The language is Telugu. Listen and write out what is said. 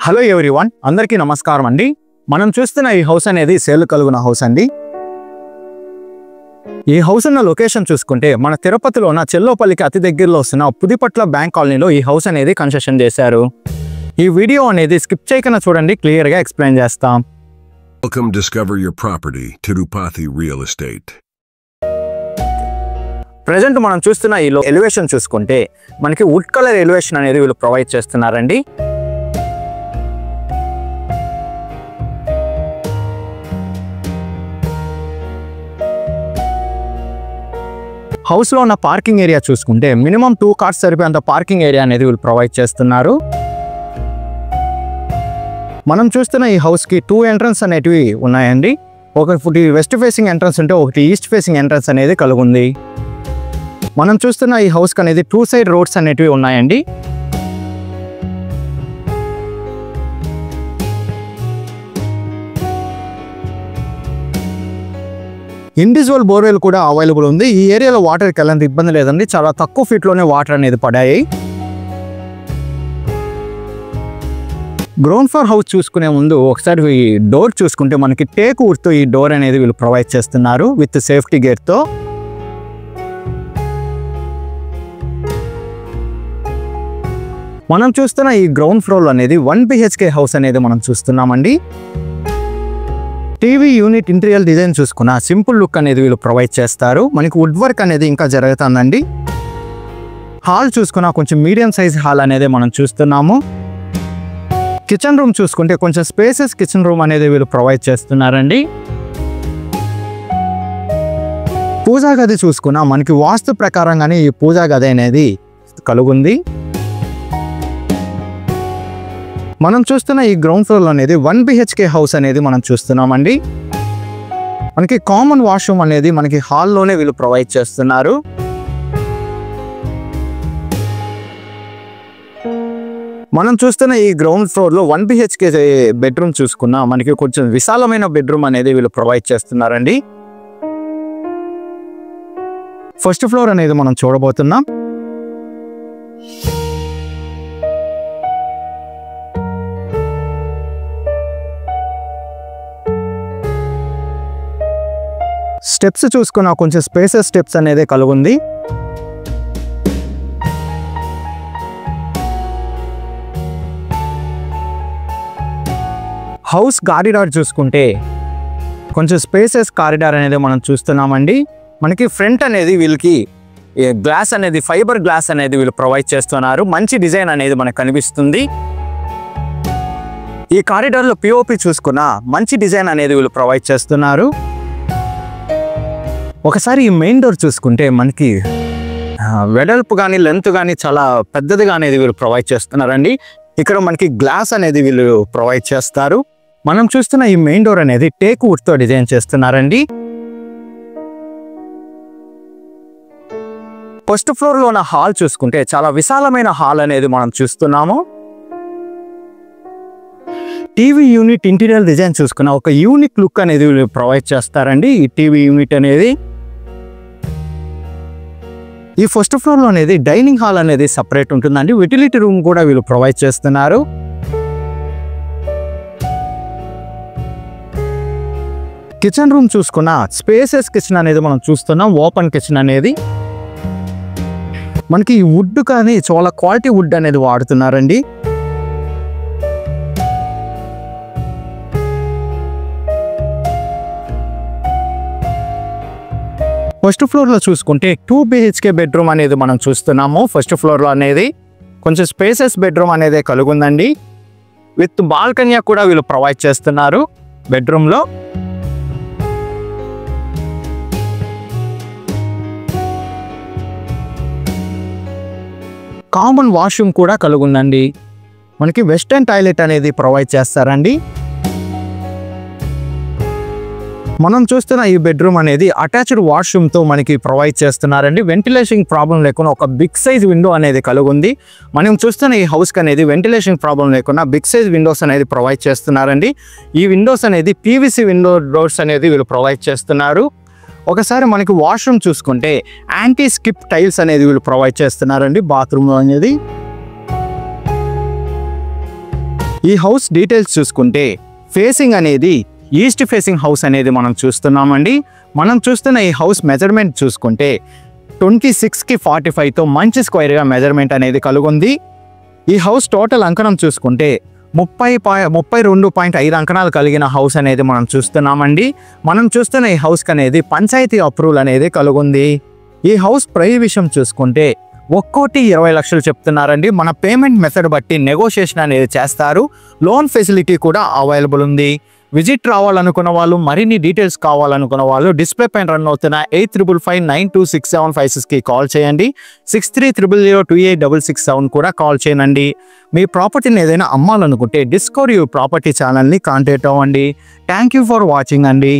హలో ఎవ్రీవన్, అందరికీ నమస్కారం అండి. మనం చూస్తున్న ఈ హౌస్ అనేది సేల్ కలుగున హౌస్ అండి. ఈ హౌస్ ఉన్న లొకేషన్ చూసుకుంటే మన తిరుపతిలో ఉన్న చెల్లోపల్లికి అతి దగ్గరలో వస్తున్న పుదిపట్ల బ్యాంక్ కాలనీలో ఈ హౌస్ అనేది కన్స్ట్రక్షన్ చేశారు. ఈ వీడియో అనేది స్కిప్ చేయకుండా చూడండి, క్లియర్ గా ఎక్స్ప్లెయిన్ చేస్తాం. Welcome, discover your property, Tirupati Real Estate. Present మనం చూస్తున్న ఈ ఎలివేషన్ చూసుకుంటే మనకి వుడ్ కలర్ ఎలివేషన్ అనేది వీళ్ళు ప్రొవైడ్ చేస్తున్నారండి. హౌస్ లో ఉన్న పార్కింగ్ ఏరియా చూసుకుంటే మినిమం 2 కార్స్ సరిపోయేంత పార్కింగ్ ఏరియా అనేది వీళ్ళు ప్రొవైడ్ చేస్తున్నారు. మనం చూస్తున్న ఈ హౌస్ కి 2 ఎంట్రన్స్ అనేటివి ఉన్నాయండి. ఒకటి వెస్ట్ ఫేసింగ్ ఎంట్రన్స్ ఉంటే ఒకటి ఈస్ట్ ఫేసింగ్ ఎంట్రన్స్ అనేది కలుగుంది. మనం చూస్తున్న ఈ హౌస్ కి అనేది 2 సైడ్ రోడ్స్ అనేటివి ఉన్నాయండి. ఇండివిజువల్ బోర్వెల్ కూడా అవైలబుల్ ఉంది. ఈ ఏరియాలో వాటర్కి ఎలాంటి ఇబ్బంది లేదండి, చాలా తక్కువ ఫీట్లోనే వాటర్ అనేది పడాయి. గ్రౌండ్ ఫ్లోర్ హౌస్ చూసుకునే ముందు ఒకసారి ఈ డోర్ చూసుకుంటే మనకి టేకు వుడ్తో ఈ డోర్ అనేది వీళ్ళు ప్రొవైడ్ చేస్తున్నారు విత్ సేఫ్టీ గేట్తో. మనం చూస్తున్న ఈ గ్రౌండ్ ఫ్లోర్ అనేది 1 BHK హౌస్ అనేది మనం చూస్తున్నామండి. టీవీ యూనిట్ ఇంటీరియర్ డిజైన్ చూసుకున్న సింపుల్ లుక్ అనేది వీళ్ళు ప్రొవైడ్ చేస్తారు. మనకి వుడ్ వర్క్ అనేది ఇంకా జరుగుతుందండి. హాల్ చూసుకున్న కొంచెం మీడియం సైజ్ హాల్ అనేది మనం చూస్తున్నాము. కిచెన్ రూమ్ చూసుకుంటే కొంచెం స్పేసెస్ కిచెన్ రూమ్ అనేది వీళ్ళు ప్రొవైడ్ చేస్తున్నారండి. పూజా గది చూసుకున్న మనకి వాస్తు ప్రకారంగానే ఈ పూజా గది అనేది కలుగుంది. మనం చూస్తున్న ఈ గ్రౌండ్ ఫ్లోర్ అనేది 1 BHK హౌస్ అనేది మనం చూస్తున్నామండి. మనకి కామన్ వాష్రూమ్ అనేది మనకి హాల్లోనే వీళ్ళు ప్రొవైడ్ చేస్తున్నారు. మనం చూస్తున్న ఈ గ్రౌండ్ ఫ్లోర్ లో 1 BHK బెడ్రూమ్ చూసుకున్నా మనకి కొంచెం విశాలమైన బెడ్రూమ్ అనేది వీళ్ళు ప్రొవైడ్ చేస్తున్నారండి. ఫస్ట్ ఫ్లోర్ అనేది మనం చూడబోతున్నాం. స్టెప్స్ చూసుకున్న కొంచెం స్పేసెస్ స్టెప్స్ అనేది కలుగుంది. హౌస్ కారిడార్ చూసుకుంటే కొంచెం స్పేసెస్ కారిడార్ అనేది మనం చూస్తున్నామండి. మనకి ఫ్రంట్ అనేది వీళ్ళకి గ్లాస్ అనేది ఫైబర్ గ్లాస్ అనేది వీళ్ళు ప్రొవైడ్ చేస్తున్నారు. మంచి డిజైన్ అనేది మనకు కనిపిస్తుంది. ఈ కారిడార్లో పిఓపి చూసుకున్న మంచి డిజైన్ అనేది వీళ్ళు ప్రొవైడ్ చేస్తున్నారు. ఒకసారి ఈ మెయిన్ డోర్ చూసుకుంటే మనకి వెడల్పు కానీ లెంత్ కానీ చాలా పెద్దదిగా అనేది వీళ్ళు ప్రొవైడ్ చేస్తున్నారండి. ఇక్కడ మనకి గ్లాస్ అనేది వీళ్ళు ప్రొవైడ్ చేస్తారు. మనం చూస్తున్న ఈ మెయిన్ డోర్ అనేది టేకు వుడ్తో డిజైన్ చేస్తున్నారండి. ఫస్ట్ ఫ్లోర్ లో ఉన్న హాల్ చూసుకుంటే చాలా విశాలమైన హాల్ అనేది మనం చూస్తున్నాము. టీవీ యూనిట్ ఇంటీరియర్ డిజైన్ చూసుకున్న ఒక యూనిక్ లుక్ అనేది వీళ్ళు ప్రొవైడ్ చేస్తారండి. ఈ టీవీ యూనిట్ అనేది ఈ ఫస్ట్ ఫ్లోర్ లో అనేది డైనింగ్ హాల్ అనేది సపరేట్ ఉంటుందండి. యూటిలిటీ రూమ్ కూడా వీళ్ళు ప్రొవైడ్ చేస్తున్నారు. కిచెన్ రూమ్ చూసుకున్న స్పేసెస్ కిచెన్ అనేది మనం చూస్తున్నాం. ఓపెన్ కిచెన్ అనేది మనకి ఈ వుడ్ కానీ చాలా క్వాలిటీ వుడ్ అనేది వాడుతున్నారండి. ఫస్ట్ ఫ్లోర్ లో చూసుకుంటే 2 BHK బెడ్రూమ్ అనేది మనం చూస్తున్నాము. ఫస్ట్ ఫ్లోర్ లో అనేది కొంచెం స్పేసెస్ బెడ్రూమ్ అనేది కలుగుందండి. విత్ బాల్కనీ కూడా వీళ్ళు ప్రొవైడ్ చేస్తున్నారు బెడ్రూమ్ లో. కామన్ వాష్రూమ్ కూడా కలుగుందండి. మనకి వెస్టర్న్ టాయిలెట్ అనేది ప్రొవైడ్ చేస్తారండి. మనం చూస్తున్న ఈ బెడ్రూమ్ అనేది అటాచ్డ్ వాష్రూమ్ తో మనకి ప్రొవైడ్ చేస్తున్నారండి. వెంటిలేషన్ ప్రాబ్లం లేకుండా ఒక బిగ్ సైజ్ విండో అనేది కలుగుంది. మనం చూస్తున్న ఈ హౌస్ కి అనేది వెంటిలేషన్ ప్రాబ్లం లేకుండా బిగ్ సైజ్ విండోస్ అనేది ప్రొవైడ్ చేస్తున్నారండి. ఈ విండోస్ అనేది PVC విండో డోర్స్ అనేది వీళ్ళు ప్రొవైడ్ చేస్తున్నారు. ఒకసారి మనకి వాష్రూమ్ చూసుకుంటే యాంటీ స్కిప్ టైల్స్ అనేది వీళ్ళు ప్రొవైడ్ చేస్తున్నారండి బాత్రూమ్ అనేది. ఈ హౌస్ డీటెయిల్స్ చూసుకుంటే ఫేసింగ్ అనేది ఈస్ట్ ఫేసింగ్ హౌస్ అనేది మనం చూస్తున్నామండి. మనం చూస్తున్న ఈ హౌస్ మెజర్మెంట్ చూసుకుంటే 26కి 45తో మంచి స్క్వేర్గా మెజర్మెంట్ అనేది కలుగుంది. ఈ హౌస్ టోటల్ అంకణం చూసుకుంటే 32.5 అంకణాలు కలిగిన హౌస్ అనేది మనం చూస్తున్నామండి. మనం చూస్తున్న ఈ హౌస్కి అనేది పంచాయతీ అప్రూవల్ అనేది కలుగుంది. ఈ హౌస్ ప్రైస్ విషయం చూసుకుంటే 1,20 లక్షలు చెప్తున్నారండి. మన పేమెంట్ మెథడ్ బట్టి నెగోషియేషన్ అనేది చేస్తారు. లోన్ ఫెసిలిటీ కూడా అవైలబుల్ ఉంది. విజిట్ రావాలనుకున్న వాళ్ళు, మరిన్ని డీటెయిల్స్ కావాలనుకున్న వాళ్ళు డిస్ప్లే పైన రన్ అవుతున్న 8555926756కి కాల్ చేయండి. 6300028667 కూడా కాల్ చేయండి. మీ ప్రాపర్టీని ఏదైనా అమ్మాలనుకుంటే డిస్కవర్ యువర్ ప్రాపర్టీ ఛానల్ని కాంటాక్ట్ అవ్వండి. థ్యాంక్ యూ ఫర్ వాచింగ్ అండి.